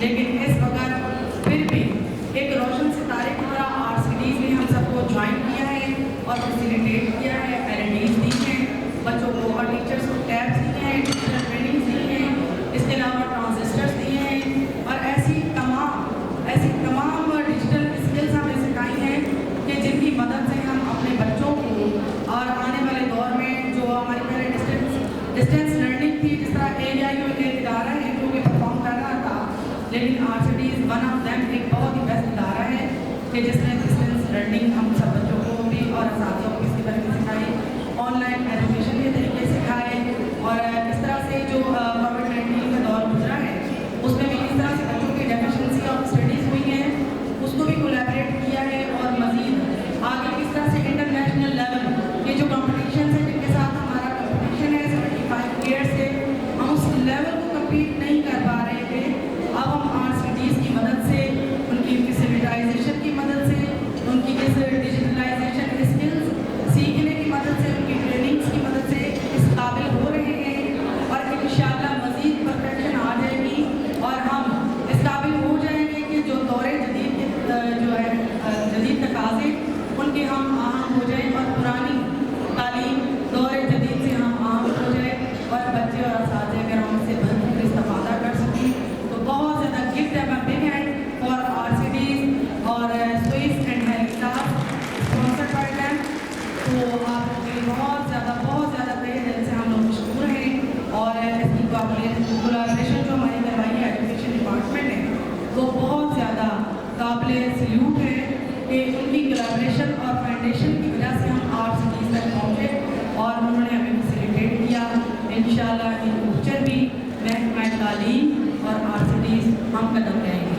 लेकिन इस वक्त फिर भी एक रोशन सितारे की तरह आरसीडीज ने हम सबको ज्वाइन किया है और फैसिलिटेट किया है, एलईडीज दी हैं बच्चों को और टीचर्स को, टैब्स दिए हैं, डिजिटल ट्रेनिंग दी हैं, इसके अलावा ट्रांजिस्टर्स दिए हैं और ऐसी तमाम डिजिटल स्किल्स हमें सिखाई हैं कि जिनकी मदद से हम अपने बच्चों को और आने वाले दौर में जो हमारी पहले डिस्टेंस लर्निंग थी, जिस तरह AIU एक इदारा है जो कि परफॉर्म कर रहा था, लेकिन आरसीडीज वन ऑफ देम एक बहुत ही बेस्ट इदारा है कि जिसने डिस्टेंस लर्निंग हम सब बच्चों को भी और असातिज़ों को किसी तरह की सिखाई, ऑनलाइन एजुकेशन के तरीके सिखाए और इस तरह से जो कोविड-19 का दौर गुजरा है उसमें भी किस तरह से बच्चों की डेफिशिएंसी ऑफ स्टडीज़ हुई है उसको भी कोलैबोरेट किया है और मज़ीद आगे किस तरह से इंटरनेशनल लेवल ये जो कॉम्पिटिशन है जिनके साथ हमारा कॉम्पिटिशन है 75 ईयर से हम उस लेवल को कम्पीट नहीं कर पा रहे थे। अब हम आरसीडीज की मदद से, उनकी फैसिलिटाइजेशन की मदद से, उनकी इस डिजिटलाइजेशन स्किल्स सीखने की मदद से, उनकी ट्रेनिंग्स की मदद से इस काबिल हो रहे हैं और इंशाअल्लाह मज़ीद परफेक्शन आ जाएगी और हम इस काबिल हो जाएंगे कि जो दौरे जदीद जो है जदीद तकाज़े उनके हम आम हो जाएं और पुरानी तालीम दौरे जदीद से हम आम हो जाए और बच्चे और असातिज़े अगर हम उससे भरपूर इस्तेफादा कर सकें तो बहुत ज़्यादा गिफ्ट है। बिग हैंड फॉर आरसीडीज और Swiss and Helistar sponsored by them. तो आपके लिए बहुत ज़्यादा तहे दिल से हम लोग मशकूर हैं और इसकी कोलैबोरेशन जो हमारी करवाई है एजुकेशन डिपार्टमेंट ने वो बहुत ज़्यादा काबिल सल्यूट है कि उनकी कोलैबोरेशन और फाउंडेशन की वजह से हम आरसीडीज तक पहुँचे और उन्होंने हमें फैसिलिटेट किया। इंशाअल्लाह इन फ्यूचर भी महकमा तालीम और आरसीडीज हम कदम रहेंगे।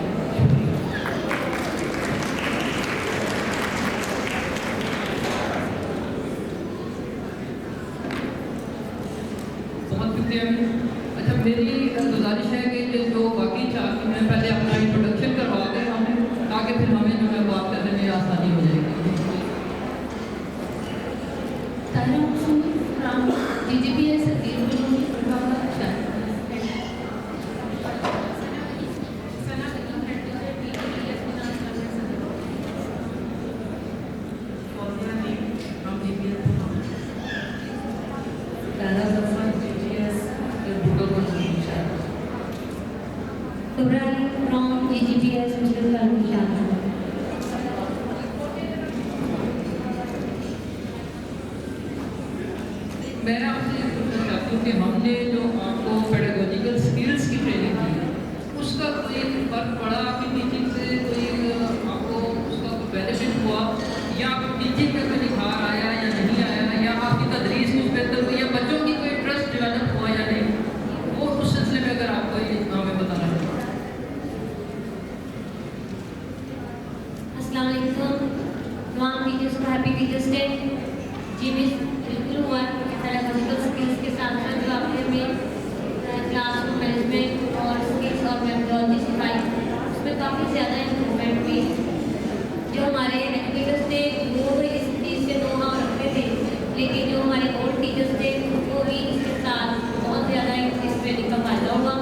अच्छा, मेरी गुजारिश है कि जो बाकी चार मैं पहले अपना इंट्रोडक्शन करवा दें हमें, ताकि फिर हमें जो है बात करने में आसानी हो जाएगी। from GGPS Muslim Foundation. मैं आपसे ये पूछना चाहती हूँ कि हमने जो आपको पेडागोजिकल स्किल्स की ट्रेनिंग दी उसका कोई फर्क पड़ा आपकी टीचिंग से, कोई आपको उसका कोई बेनिफिट हुआ या आपकी टीचिंग में कोई निखार आया या नहीं आया, या आपकी तदरीस कुछ बेहतर हुई या बच्चों की कोई ट्रस्ट डेवलप हुआ या नहीं, वो उस सिलसिले में अगर आपको ये हमें बताना है। अस्सलाम वालेकुम, तमाम टीचर्स को हैप्पी टीचर्स डे। जी बिल्कुल हुआ पेडागोजिकल स्किल्स के साथ साथ जो आपने हमें क्लासरूम मैनेजमेंट और स्किल्स और मेथोडोलॉजी सिखाई उसमें काफ़ी ज़्यादा इम्प्रूवमेंट हुई। जो हमारे एजुकेटर्स थे वो इस चीज़ से नो हाउ रखते थे, लेकिन जो हमारे ओल्ड टीचर्स थे उनको भी इसके साथ बहुत ज़्यादा इस ट्रेनिंग का फायदा हुआ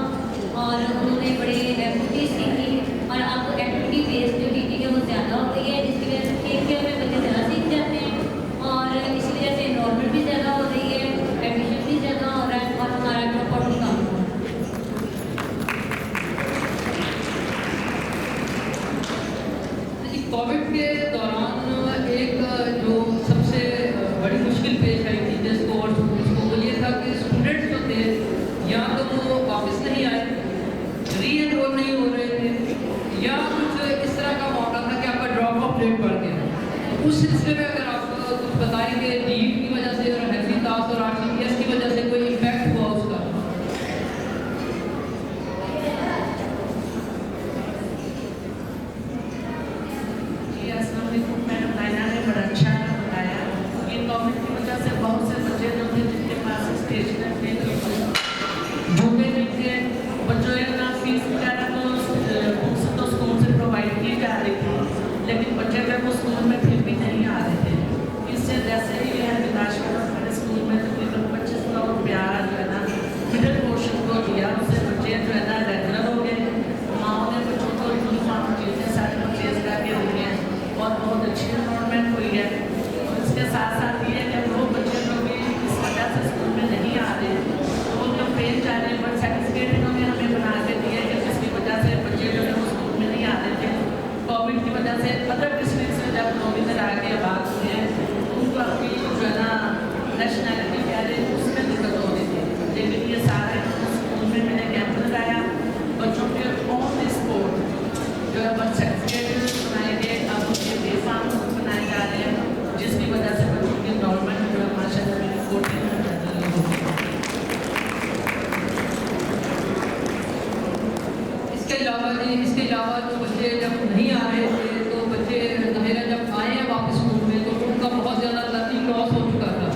और उन्होंने बड़े एक्टिविटीज़ सीखी और अब एक्टिविटी बेस्ड जो टीचिंग है वो ज़्यादा हो गई है, जिसकी वजह से खेल खेल में बच्चे ज़्यादा सीख जाते हैं और इसी वजह से इन्वॉल्वमेंट भी ज़्यादा हो रही है, एडमिशन भी ज़्यादा हो रहा है और हमारा ड्रॉपआउट भी कम हो रहा है। कोविड के दौरान एक जो सबसे बड़ी मुश्किल पेश आई थी जिसको और उसको वो ये था कि स्टूडेंट्स जो थे या तो वो वापस नहीं आए, री एनरोल नहीं हो रहे थे या कुछ इस तरह का मामला था कि आपका ड्रॉप आउट रेट बढ़ गया। उस सिलसिले में अगर आप कुछ बताएंगे नीट की वजह से और हेफितास और आरसीपीएस की वजह से कोई इम्पैक्ट हुआ उसका? मैडम नायना ने बड़ा अच्छा बताया कि कोविड की वजह से बहुत से बच्चे जो थे जिनके पास स्टेशनरी नहीं थी, झूठे नहीं थे, बच्चों का फीस वगैरह बुक्स तो स्कूल से प्रोवाइड की जा रही थी, लेकिन बच्चे जब वो स्कूल में फिर भी नहीं आ रहे थे। इससे जैसे ही इसके अलावा जो बच्चे जब नहीं आ रहे थे तो बच्चे ज़ाहिर है जब आए हैं वापस स्कूल में तो उनका बहुत ज़्यादा लर्निंग लॉस हो चुका था।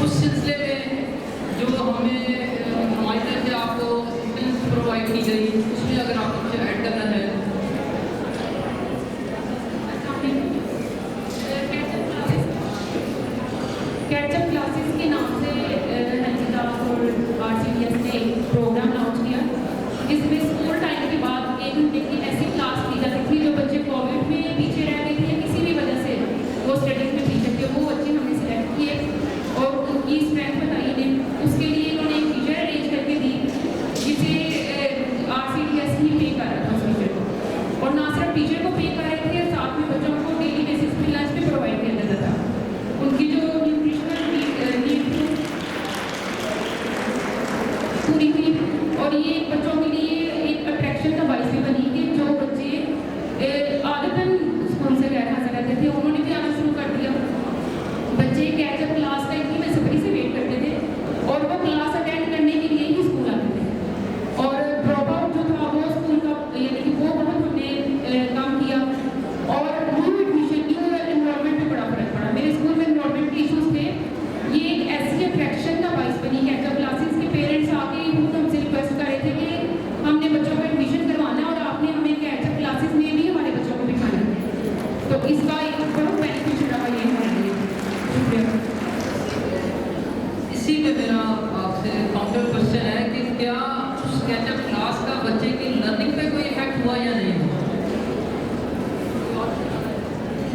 उस सिलसिले में जो हमें हमारी तरफ से आपको प्रोवाइड की गई उसमें अगर आप कुछ ऐड करना है। कैचअप क्लासेस के नाम से हेल्थ और RCDS ने एक प्रोग्राम लॉन्च किया जिसमें स्कूल टाइम के बाद 1 घंटे की ऐसी क्लास दी जाती थी जो बच्चे कोविड में पीछे रह गए थे या किसी भी वजह से वो स्टडीज में पीछे थे, वो बच्चे हमने सिलेक्ट किए और उनकी स्ट्रेंथ बताई ने उसके लिए इन्होंने एक टीचर अरेंज करके दी जिसे RCDS ही पे कर रहा था उस टीचर को, और ना सिर्फ टीचर को पे कर रहे थे साथ में बच्चों को डेली बेसिस पे लंच भी प्रोवाइड किया जाता था। उनकी जो न्यूट्रिशनल नीड पूरी हुई और ये बच्चों के लिए एक अट्रैक्शन का बाइस भी बनी कि जो बच्चे आदतन स्कूल से गैर हाजिर रहते थे उन्होंने भी आना शुरू कर दिया। बच्चे कैचअप क्लास टाइम की बेसब्री से वेट करते थे और वो क्लास अटेंड करने के लिए ही स्कूल आते थे, और ड्रॉप आउट जो था वो स्कूल का यानी कि वो बहुत हमने काम किया और न्यू एडमिशन न्यू एनरोलमेंट में बड़ा फर्क पड़ा। मेरे स्कूल में एनरोलमेंट के इशूज़ थे, ये एक ऐसी अट्रैक्शन का बाइस बनी कैचअप क्लासेस के पेरेंट्स आके खुद हमसे रिक्वेस्ट कर रहे थे कि हमने बच्चों को एडमिशन करवाना है और आपने हमें कैचअप क्लासेस में भी हमारे बच्चों को दिखाना है, तो इसका एक बहुत बेनिफिशियल रहा ये हमारे लिए। शुक्रिया। इसी पे मेरा आपसे काउंटर क्वेश्चन है कि क्या उस कैचअप क्लास का बच्चे की लर्निंग पे कोई इफेक्ट हुआ या नहीं हुआ?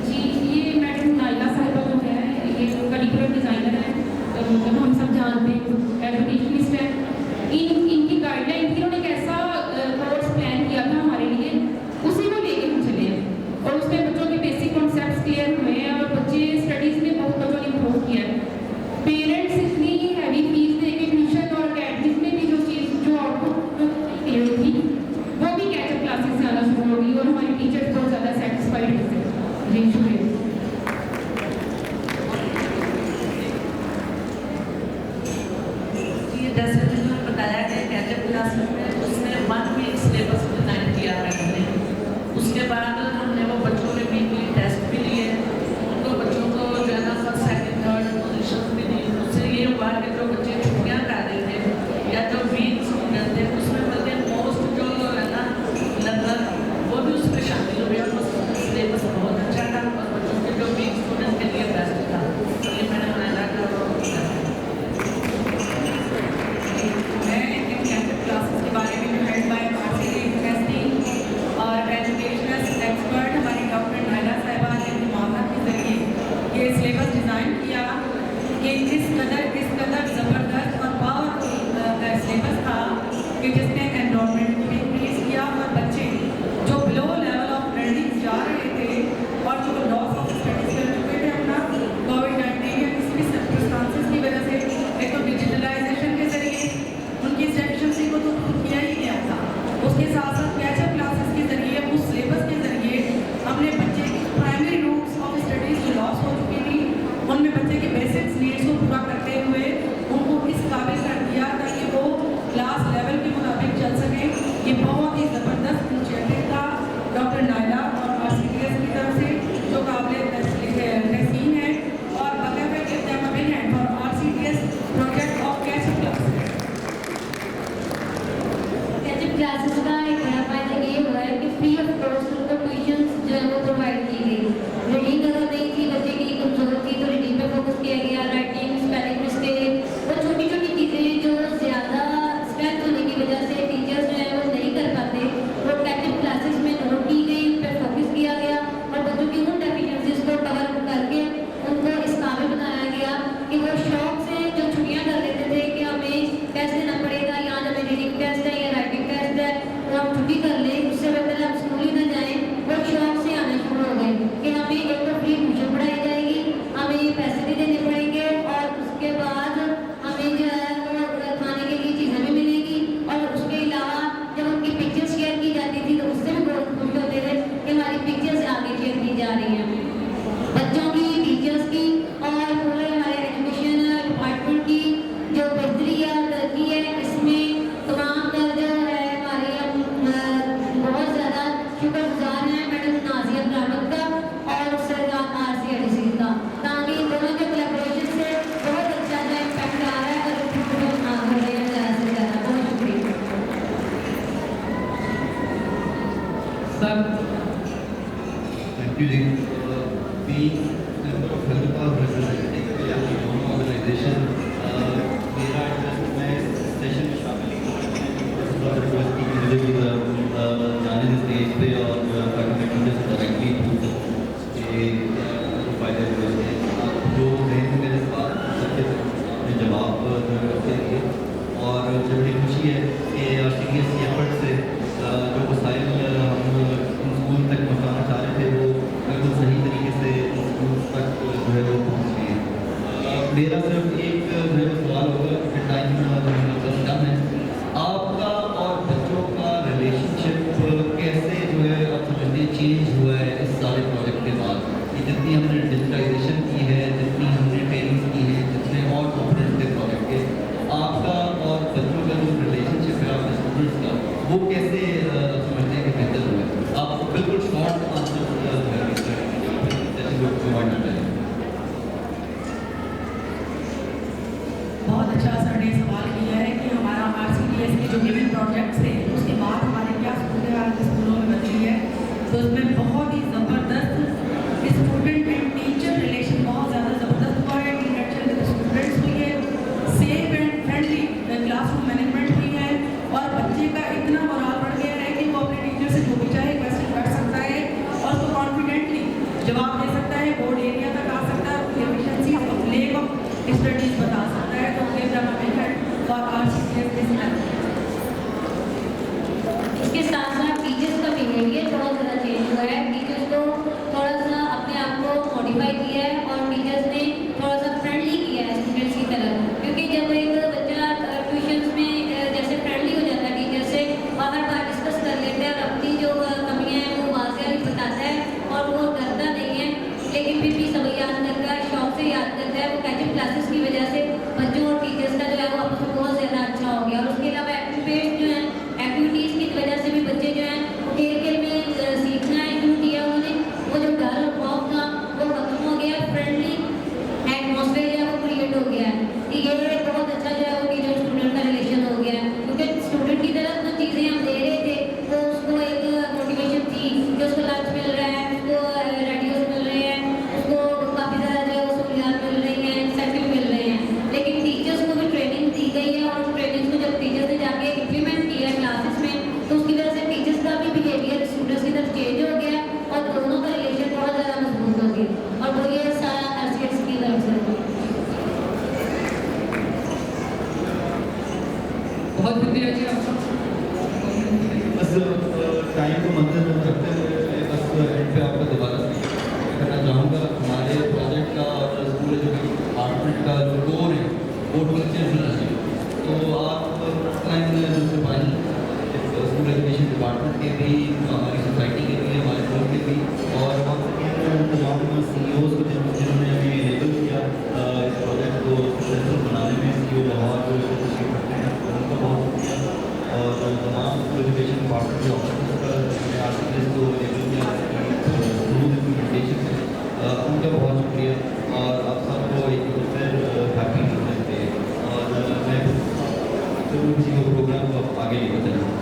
जी, ये मैडम नाइला साहिबा जो है ये करिकुलर डिज़ाइनर है, मतलब हम सब जानते हैं एजुकेशनिस्ट है। इनकी गाइडलाइन थी, उन्होंने एक ऐसा कोर्स प्लान किया था हमारे लिए, उसी को लेके हम चले हैं और उसमें बच्चों के बेसिक कॉन्सेप्ट्स क्लियर हुए हैं और बच्चे स्टडीज़ में बहुत बच्चों ने इम्प्रूव किया है। पेरेंट्स इतनी हैवी फीस दे के ट्यूशन और अकेडमीज में भी जो चीज़ जो आउटपुट क्लियर थी वो भी कैचअप क्लासेस से आना शुरू हो गई और हमारे टीचर्स बहुत ज़्यादा सेटिस्फाइड थे। जी शुक्रिया। being member of Helpa representing दोनों ऑर्गेनाइजेशन मेरा इंटरेस्ट मैं सेशन में शामिल रिक्वेस्ट की मुझे भी जाने दें स्टेज पे और ताकि मैं टीचर से डायरेक्टली पूछ सकूँ कि फायदे हुए हैं जो जहन में मेरे पास सबके अपने जवाब करते रहिए। और मुझे बड़ी खुशी है कि RCDS की एफर्ट से जो वसाइल हम स्कूल तक पहुँचाना चाह रहे थे वो बिल्कुल सही तरीके से स्कूल तक जो है वो पहुँच गए। मेरा सिर्फ एक जो है सवाल होगा कि टाइम कम है, आपका और बच्चों का रिलेशनशिप कैसे जो है आप समझते चेंज हुआ है इस सारे प्रोजेक्ट के बाद? कि जितनी हमने डिजिटलाइजेशन की है, जितनी हमने ट्रेनिंग की है, जितने और कॉम्पोनेंट थे प्रोजेक्ट के, आपका और बच्चों का जो रिलेशनशिप है आपके स्टूडेंट्स का वो कैसे समझते हैं कि बेहतर हुआ है? आप बिल्कुल शॉर्ट आंसर बहुत अच्छा सर ने सवाल किया है कि हमारा RCDS के जो गिवन प्रोजेक्ट्स थे उसके बाद हमारे क्या स्कूलों में बदली है, तो उसमें बहुत ही ज़बरदस्त स्टूडेंट एंड टीचर रिलेशन बहुत ज़्यादा ज़बरदस्त हुआ है। इंटरेक्शन विद स्टूडेंट्स हुई है, safe and friendly classroom management हुई है और बच्चे का इतना मोराल बढ़ गया है कि वो अपने टीचर से जो भी चाहे क्वेश्चन कर सकता है और उसको कॉन्फिडेंटली जवाब दे सकता है, बोर्ड एरिया तक आ सकता है, efficiency of lake of studies बता सकता है। तो give them a hand for RCDS this time. इसके साथ साथ टीचर्स का बिहेवियर बहुत ज़्यादा चेंज हुआ है। टीचर्स को थोड़ा सा अपने आप को मॉडिफाई किया है और टीचर्स ने थोड़ा सा फ्रेंडली किया है स्टूडेंट्स की तरफ, क्योंकि जब एक बच्चा ट्यूशन्स में जैसे फ्रेंडली हो जाता है टीचर से और हर बार डिस्कस कर लेता है और अपनी जो कमियाँ हैं वो वाज़ेह बताता है और वो डरता नहीं है, लेकिन फिर भी सब याद करता है, शौक से याद करता है। वो कैचिंग क्लासेस की वजह से बच्चों और टीचर्स का जो है वो आपस में बहुत ज़्यादा अच्छा हो गया। और उसके अलावा एक्टिविटीज़ जो हैं, एक्टिविटीज़ की वजह से भी बच्चे जो हैं खेल खेल में सीखना है शुरू किया उन्होंने। वो जो डर और खौफ था वो खत्म हो गया, फ्रेंडली एटमॉस्फेयर जो है वो क्रिएट हो गया है। ये बहुत अच्छा जो है वो टीचर स्टूडेंट का रिलेशन हो गया है, क्योंकि स्टूडेंट की तरफ जो चीज़ें हम दे रहे थे तो उसको एक मोटिवेशन थी कि उसको लंच मिल रहा है, उसको रेडियोस मिल रहे हैं, उसको काफ़ी ज़्यादा जो है वो सहूलियात मिल रही हैं, इंसेंटिव मिल रहे हैं। लेकिन टीचर्स को भी ट्रेनिंग दी गई है और ट्रेनिंग को जब टीचर्स ने जाके इम्प्लीमेंट किया है क्लासेस में तो उसकी वजह से टीचर्स का भी बिहेवियर स्टूडेंट्स की तरफ चेंज हो गया और दोनों का रिलेशन बहुत ज़्यादा मजबूत हो गया और वो ये सारा RCDS की तरफ से हुआ। बहुत शुक्रिया जी आपका। बस टाइम को मद्देनजर रखते हुए बस एंड पे आपको दोबारा से करना चाहूँगा, हमारे प्रोजेक्ट का और स्कूल एजुकेशन डिपार्टमेंट का जो कोर है वो टीचर्स ही हैं। तो आप ऑफलाइन जो पानी स्कूल एजुकेशन डिपार्टमेंट के भी, हमारी सोसाइटी के भी, हमारे बोर्ड के भी और तमाम CEOs को जिन्होंने अभी इनेबल किया इस प्रोजेक्ट को सक्सेसफुल बनाने में, CEO लाहौर जो कोशिश करते हैं उनका बहुत शुक्रिया। और तमाम स्कूल एजुकेशन डिपार्टमेंट के ऑफिसर्स का जिन्होंने RCDS को इनेबल किया स्मूथ इम्प्लीमेंटेशन में, उनका बहुत शुक्रिया। और आप सबको एक फिर हैप्पी टीचर्स डे। और मैं जरूर किसी को प्रोग्राम को आगे लेकर चलूँगा।